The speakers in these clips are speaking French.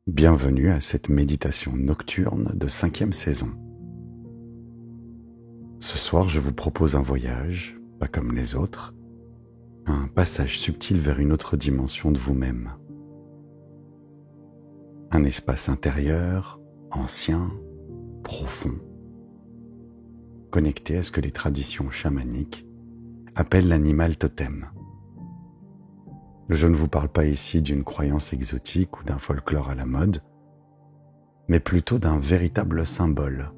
Bienvenue à cette méditation nocturne de 5e saison. Ce soir, je vous propose un voyage, pas comme les autres, un passage subtil vers une autre dimension de vous-même. Un espace intérieur, ancien, profond, connecté à ce que les traditions chamaniques appellent l'animal totem. Je ne vous parle pas ici d'une croyance exotique ou d'un folklore à la mode, mais plutôt d'un véritable symbole,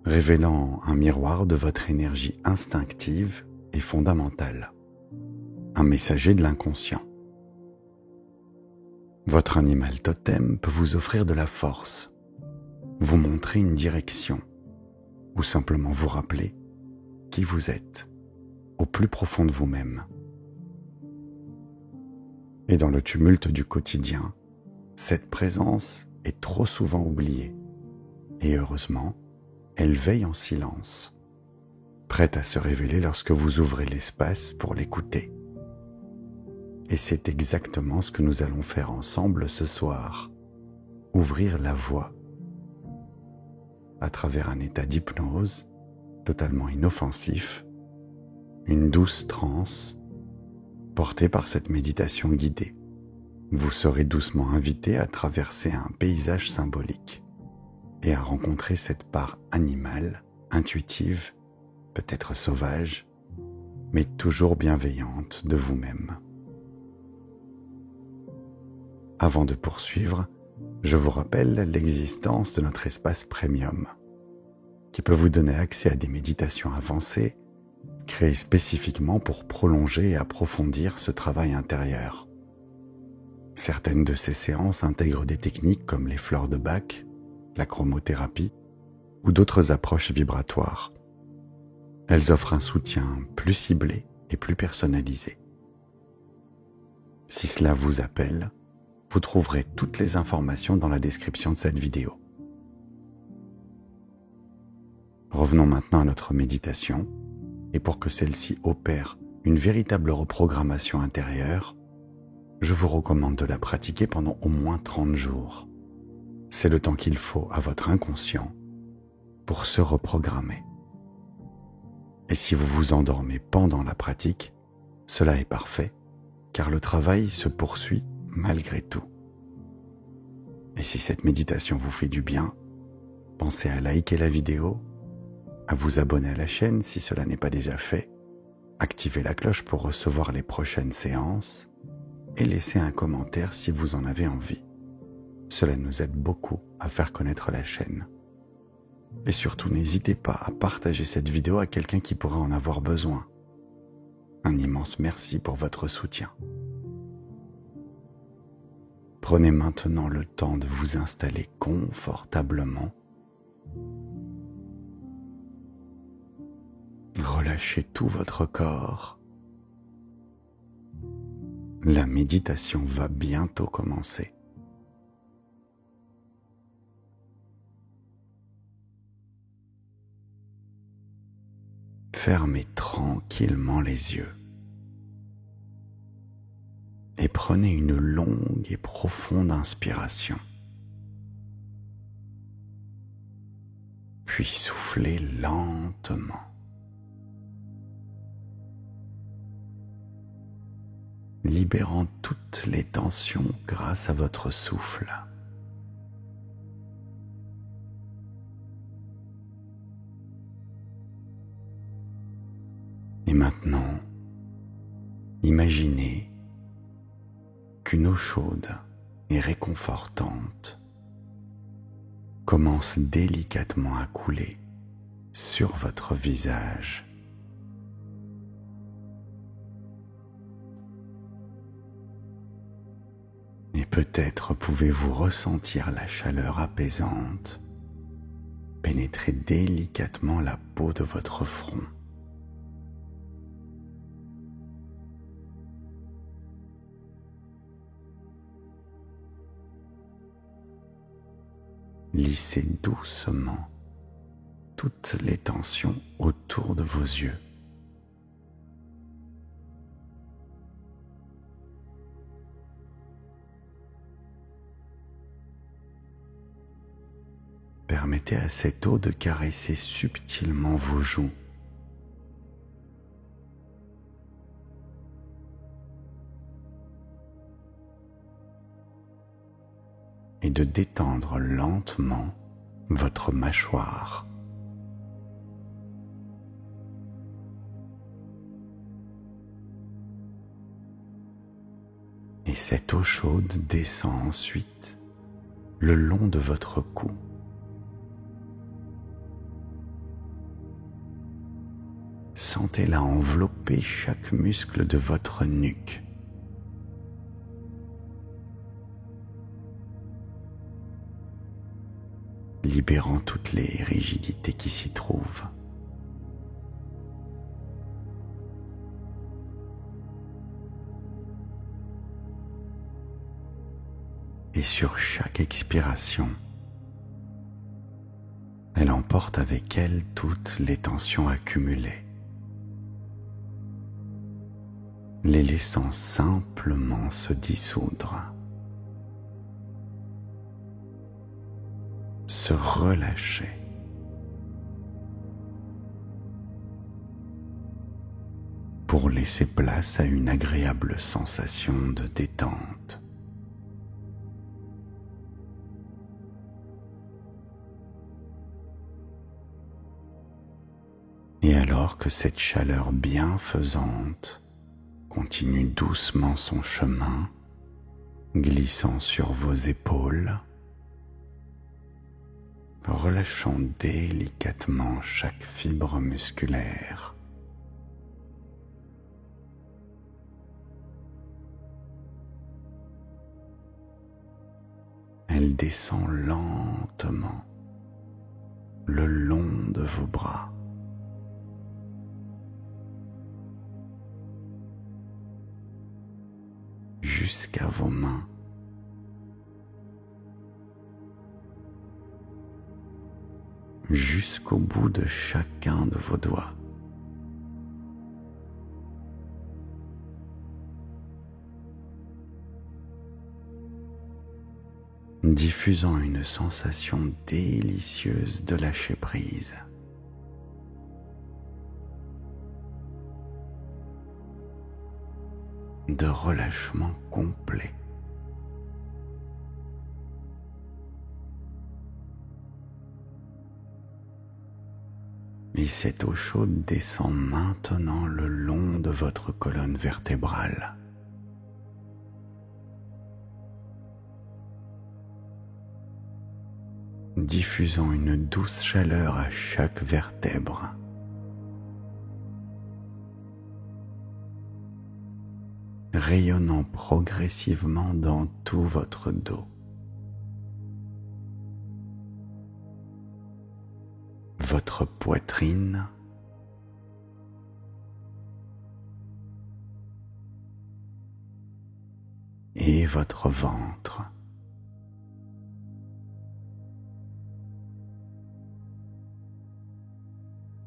révélant un miroir de votre énergie instinctive et fondamentale, un messager de l'inconscient. Votre animal totem peut vous offrir de la force, vous montrer une direction, ou simplement vous rappeler qui vous êtes, au plus profond de vous-même. Et dans le tumulte du quotidien, cette présence est trop souvent oubliée. Et heureusement, elle veille en silence, prête à se révéler lorsque vous ouvrez l'espace pour l'écouter. Et c'est exactement ce que nous allons faire ensemble ce soir. Ouvrir la voie à travers un état d'hypnose totalement inoffensif, une douce transe portée par cette méditation guidée. Vous serez doucement invité à traverser un paysage symbolique et à rencontrer cette part animale, intuitive, peut-être sauvage, mais toujours bienveillante de vous-même. Avant de poursuivre, je vous rappelle l'existence de notre espace premium, qui peut vous donner accès à des méditations avancées, créées spécifiquement pour prolonger et approfondir ce travail intérieur. Certaines de ces séances intègrent des techniques comme les fleurs de Bach, la chromothérapie ou d'autres approches vibratoires. Elles offrent un soutien plus ciblé et plus personnalisé. Si cela vous appelle, vous trouverez toutes les informations dans la description de cette vidéo. Revenons maintenant à notre méditation, et pour que celle-ci opère une véritable reprogrammation intérieure, je vous recommande de la pratiquer pendant au moins 30 jours. C'est le temps qu'il faut à votre inconscient pour se reprogrammer. Et si vous vous endormez pendant la pratique, cela est parfait, car le travail se poursuit malgré tout. Et si cette méditation vous fait du bien, pensez à liker la vidéo, à vous abonner à la chaîne si cela n'est pas déjà fait, activez la cloche pour recevoir les prochaines séances et laissez un commentaire si vous en avez envie. Cela nous aide beaucoup à faire connaître la chaîne. Et surtout, n'hésitez pas à partager cette vidéo à quelqu'un qui pourra en avoir besoin. Un immense merci pour votre soutien. Prenez maintenant le temps de vous installer confortablement. Relâchez tout votre corps. La méditation va bientôt commencer. Fermez tranquillement les yeux et prenez une longue et profonde inspiration. Puis soufflez lentement. Libérant toutes les tensions grâce à votre souffle. Et maintenant, imaginez qu'une eau chaude et réconfortante commence délicatement à couler sur votre visage. Et peut-être pouvez-vous ressentir la chaleur apaisante pénétrer délicatement la peau de votre front. Lissez doucement toutes les tensions autour de vos yeux. permettez à cette eau de caresser subtilement vos joues. Et de détendre lentement votre mâchoire. Et cette eau chaude descend ensuite le long de votre cou. Sentez-la envelopper chaque muscle de votre nuque. Libérant toutes les rigidités qui s'y trouvent. Et sur chaque expiration, elle emporte avec elle toutes les tensions accumulées, les laissant simplement se dissoudre, se relâcher. Pour laisser place à une agréable sensation de détente. Et alors que cette chaleur bienfaisante continue doucement son chemin, glissant sur vos épaules, relâchant délicatement chaque fibre musculaire, elle descend lentement le long de vos bras. Jusqu'à vos mains. Jusqu'au bout de chacun de vos doigts. Diffusant une sensation délicieuse de lâcher prise. De relâchement complet. Et cette eau chaude descend maintenant le long de votre colonne vertébrale. Diffusant une douce chaleur à chaque vertèbre. Rayonnant progressivement dans tout votre dos. Votre poitrine, et votre ventre.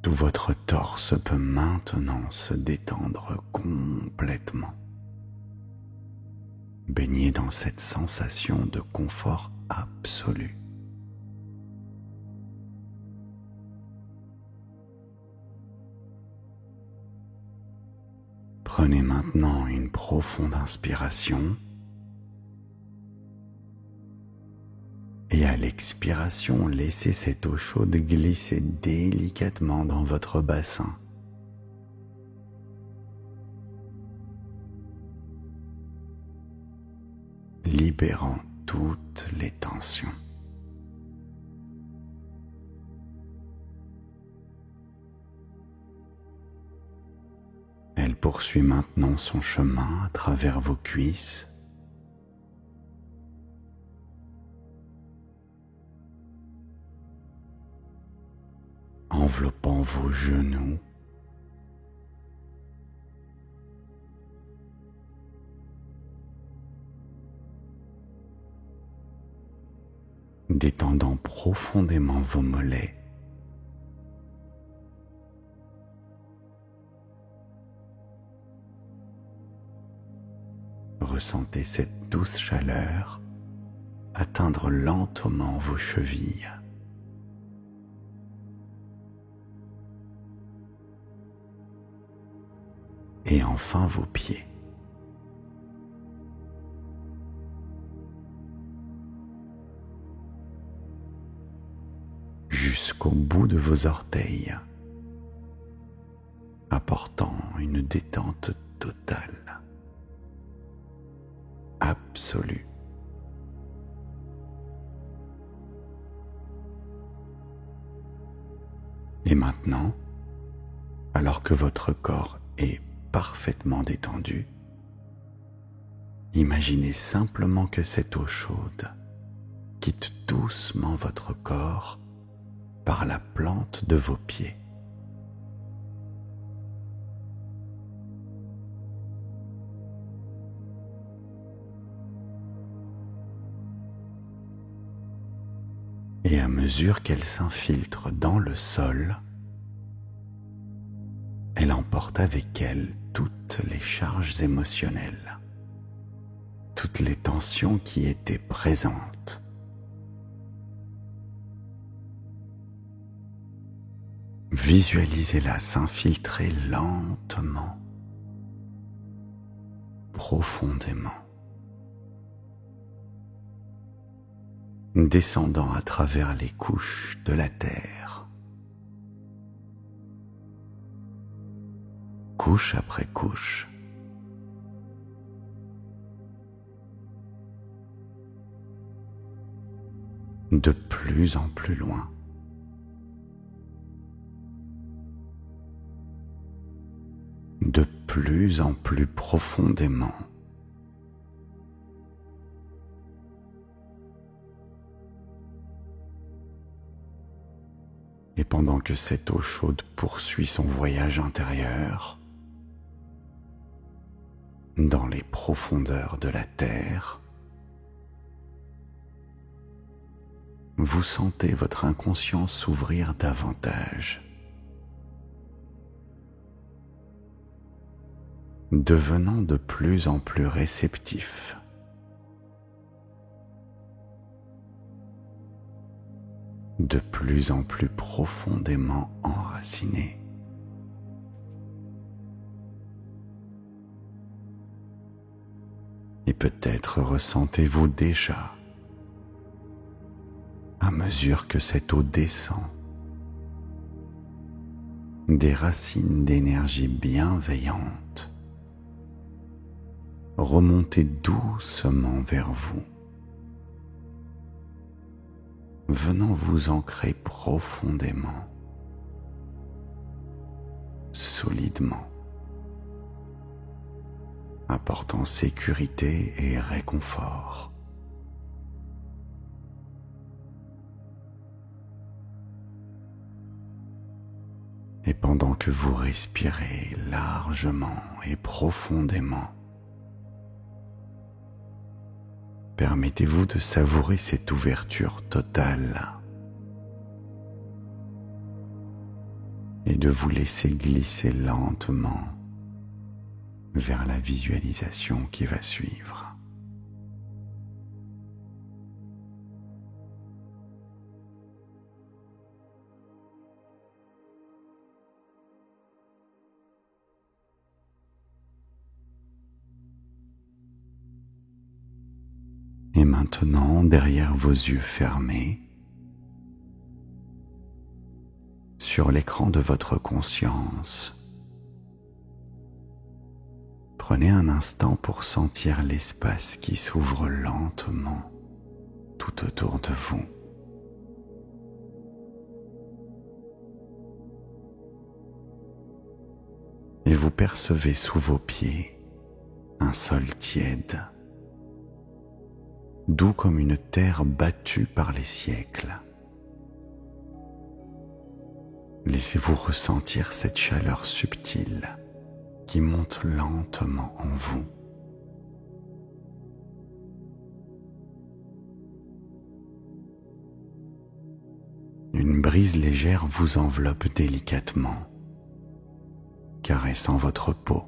Tout votre torse peut maintenant se détendre complètement, baigné dans cette sensation de confort absolu. Prenez maintenant une profonde inspiration et à l'expiration, laissez cette eau chaude glisser délicatement dans votre bassin. Libérant toutes les tensions. Elle poursuit maintenant son chemin à travers vos cuisses, enveloppant vos genoux, détendant profondément vos mollets, ressentez cette douce chaleur atteindre lentement vos chevilles. et enfin vos pieds. Jusqu'au bout de vos orteils, apportant une détente totale, absolue. Et maintenant, alors que votre corps est parfaitement détendu, imaginez simplement que cette eau chaude quitte doucement votre corps par la plante de vos pieds. Et à mesure qu'elle s'infiltre dans le sol, elle emporte avec elle toutes les charges émotionnelles, toutes les tensions qui étaient présentes. Visualisez-la s'infiltrer lentement, profondément, descendant à travers les couches de la terre, couche après couche, de plus en plus loin. De plus en plus profondément. Et pendant que cette eau chaude poursuit son voyage intérieur, dans les profondeurs de la terre, vous sentez votre inconscient s'ouvrir davantage, devenant de plus en plus réceptif. De plus en plus profondément enraciné. Et peut-être ressentez-vous déjà, à mesure que cette eau descend, des racines d'énergie bienveillante remonter doucement vers vous, venant vous ancrer profondément, solidement, apportant sécurité et réconfort. Et pendant que vous respirez largement et profondément, permettez-vous de savourer cette ouverture totale et de vous laisser glisser lentement vers la visualisation qui va suivre. Et maintenant, derrière vos yeux fermés, sur l'écran de votre conscience, prenez un instant pour sentir l'espace qui s'ouvre lentement tout autour de vous. Et vous percevez sous vos pieds un sol tiède, doux comme une terre battue par les siècles. Laissez-vous ressentir cette chaleur subtile qui monte lentement en vous. Une brise légère vous enveloppe délicatement, caressant votre peau.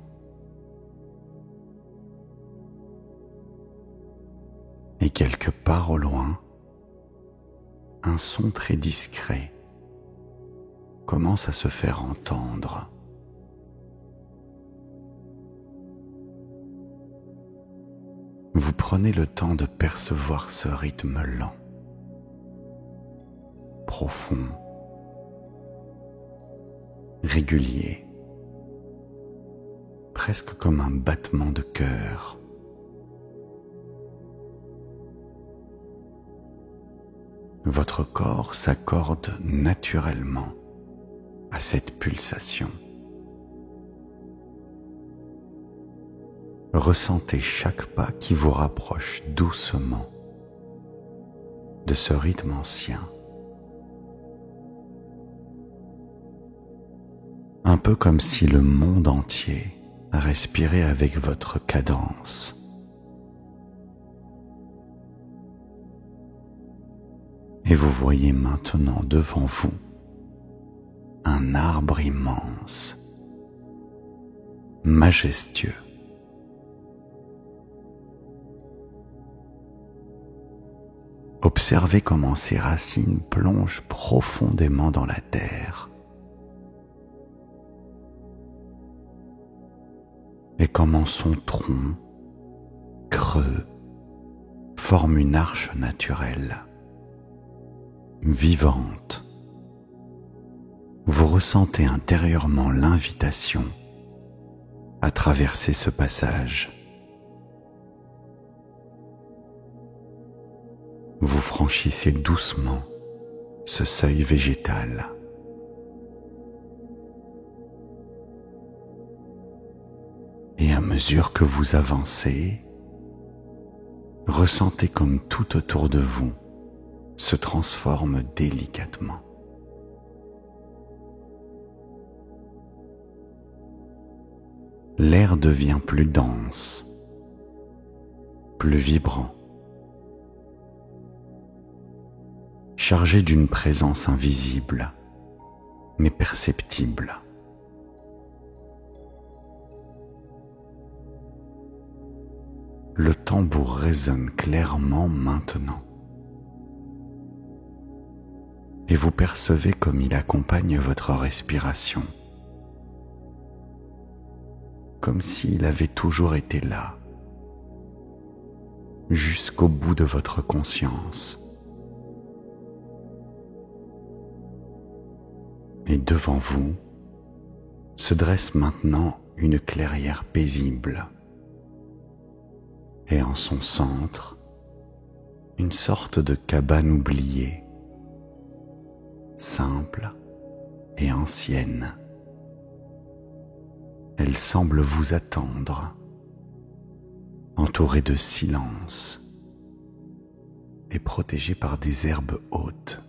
Et quelque part au loin, un son très discret commence à se faire entendre. vous prenez le temps de percevoir ce rythme lent, profond, régulier, presque comme un battement de cœur. Votre corps s'accorde naturellement à cette pulsation. Ressentez chaque pas qui vous rapproche doucement de ce rythme ancien. Un peu comme si le monde entier respirait avec votre cadence. Et vous voyez maintenant devant vous un arbre immense, majestueux. Observez comment ses racines plongent profondément dans la terre et comment son tronc, creux, forme une arche naturelle, vivante. Vous ressentez intérieurement l'invitation à traverser ce passage. Vous franchissez doucement ce seuil végétal. Et à mesure que vous avancez, ressentez comme tout autour de vous se transforme délicatement. L'air devient plus dense, plus vibrant, chargé d'une présence invisible, mais perceptible. Le tambour résonne clairement maintenant, et vous percevez comme il accompagne votre respiration, comme s'il avait toujours été là, jusqu'au bout de votre conscience. Et devant vous se dresse maintenant une clairière paisible, et en son centre, une sorte de cabane oubliée, simple et ancienne. Elle semble vous attendre, entourée de silence et protégée par des herbes hautes.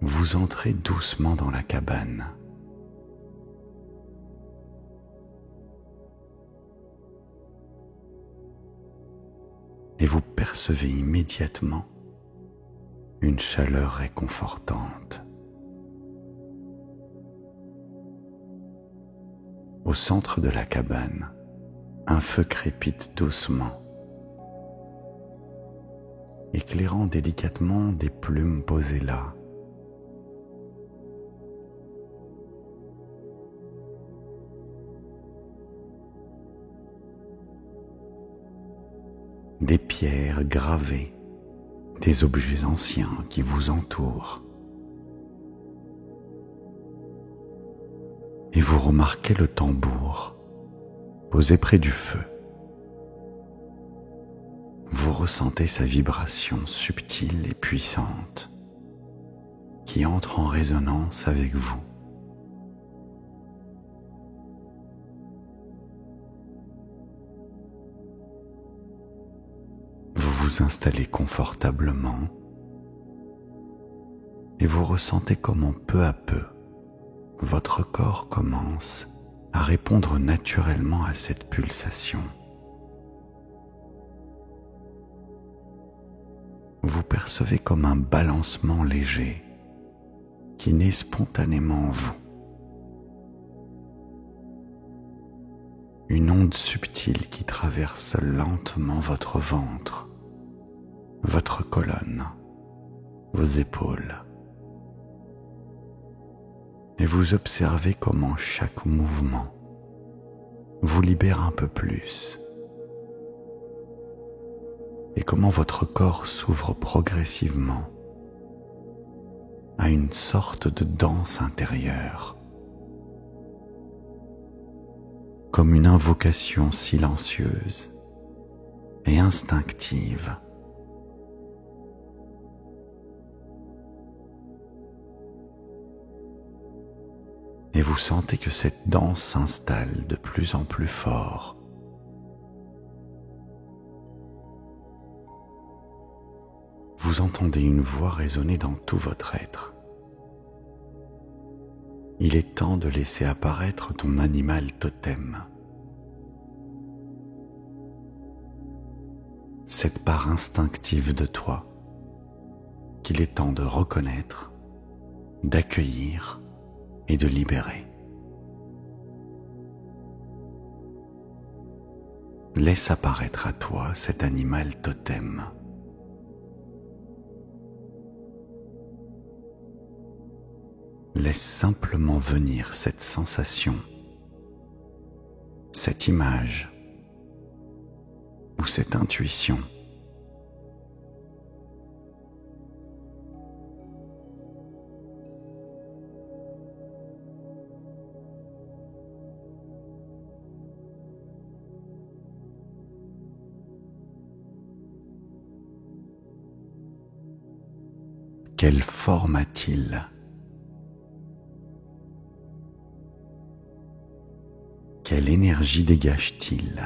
Vous entrez doucement dans la cabane. Et vous percevez immédiatement une chaleur réconfortante. Au centre de la cabane, un feu crépite doucement, éclairant délicatement des plumes posées là. Des pierres gravées, des objets anciens qui vous entourent. Et vous remarquez le tambour posé près du feu. Vous ressentez sa vibration subtile et puissante qui entre en résonance avec vous. Vous vous installez confortablement et vous ressentez comment peu à peu votre corps commence à répondre naturellement à cette pulsation. Vous percevez comme un balancement léger qui naît spontanément en vous. Une onde subtile qui traverse lentement votre ventre, votre colonne, vos épaules. Et vous observez comment chaque mouvement vous libère un peu plus et comment votre corps s'ouvre progressivement à une sorte de danse intérieure, comme une invocation silencieuse et instinctive. Et vous sentez que cette danse s'installe de plus en plus fort. Vous entendez une voix résonner dans tout votre être. Il est temps de laisser apparaître ton animal totem. Cette part instinctive de toi qu'il est temps de reconnaître, d'accueillir et de libérer. Laisse apparaître à toi cet animal totem. Laisse simplement venir cette sensation, cette image ou cette intuition. Quelle forme a-t-il ? Quelle énergie dégage-t-il ?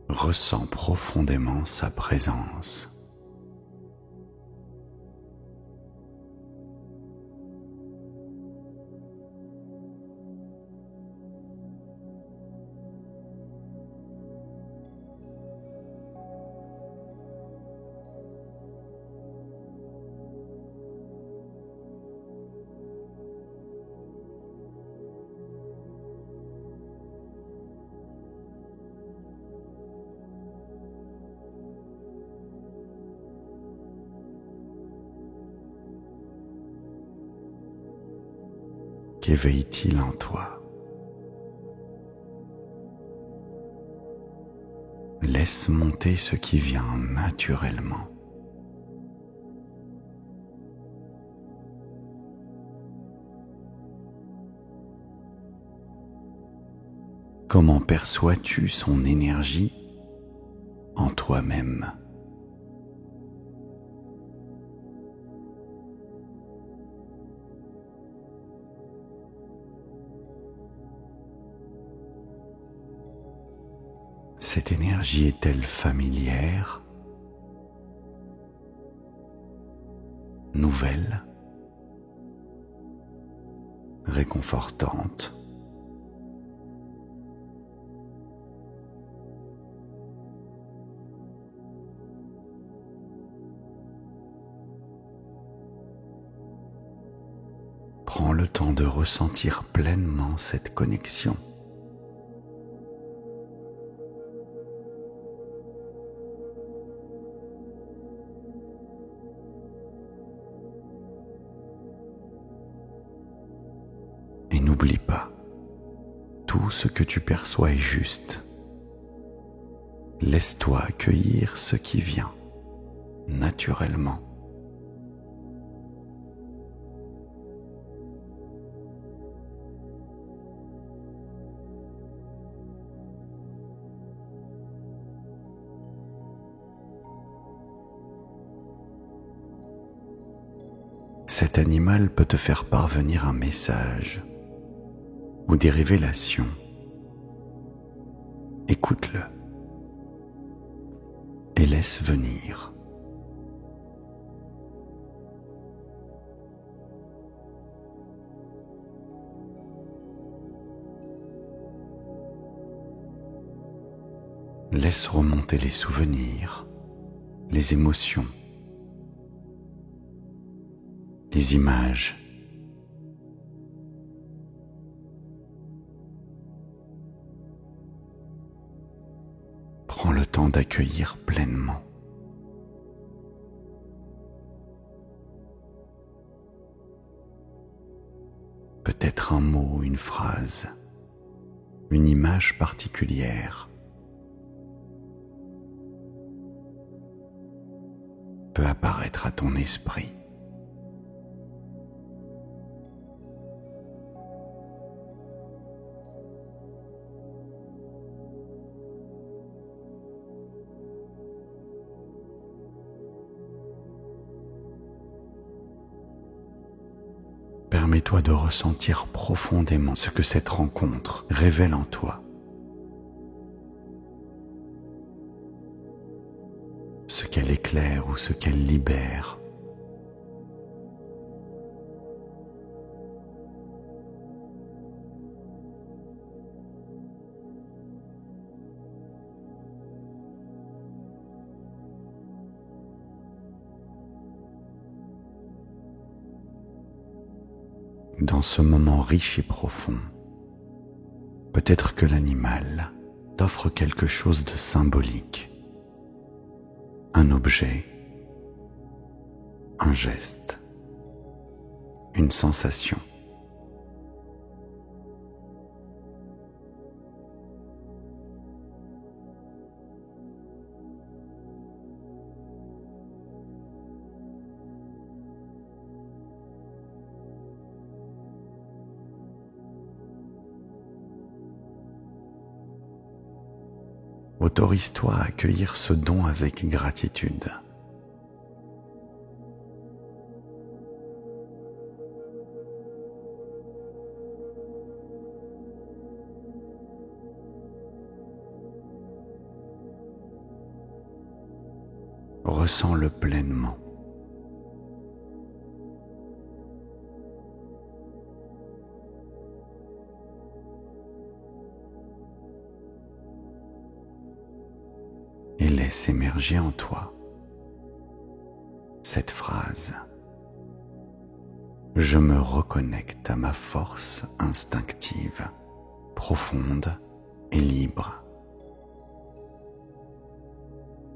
Ressens profondément sa présence. Qu'éveille-t-il en toi ? Laisse monter ce qui vient naturellement. Comment perçois-tu son énergie en toi-même ? Cette énergie est-elle familière, nouvelle, réconfortante ? Prends le temps de ressentir pleinement cette connexion. Et n'oublie pas, tout ce que tu perçois est juste. Laisse-toi accueillir ce qui vient, naturellement. Cet animal peut te faire parvenir un message ou des révélations. Écoute-le et laisse venir. Laisse remonter les souvenirs, les émotions, les images. Prends le temps d'accueillir pleinement. Peut-être un mot, une phrase, une image particulière peut apparaître à ton esprit. Permets-toi de ressentir profondément ce que cette rencontre révèle en toi, ce qu'elle éclaire ou ce qu'elle libère. Dans ce moment riche et profond, peut-être que l'animal t'offre quelque chose de symbolique, un objet, un geste, une sensation. Autorise-toi à accueillir ce don avec gratitude. Ressens-le pleinement. Et laisse émerger en toi cette phrase. Je me reconnecte à ma force instinctive, profonde et libre.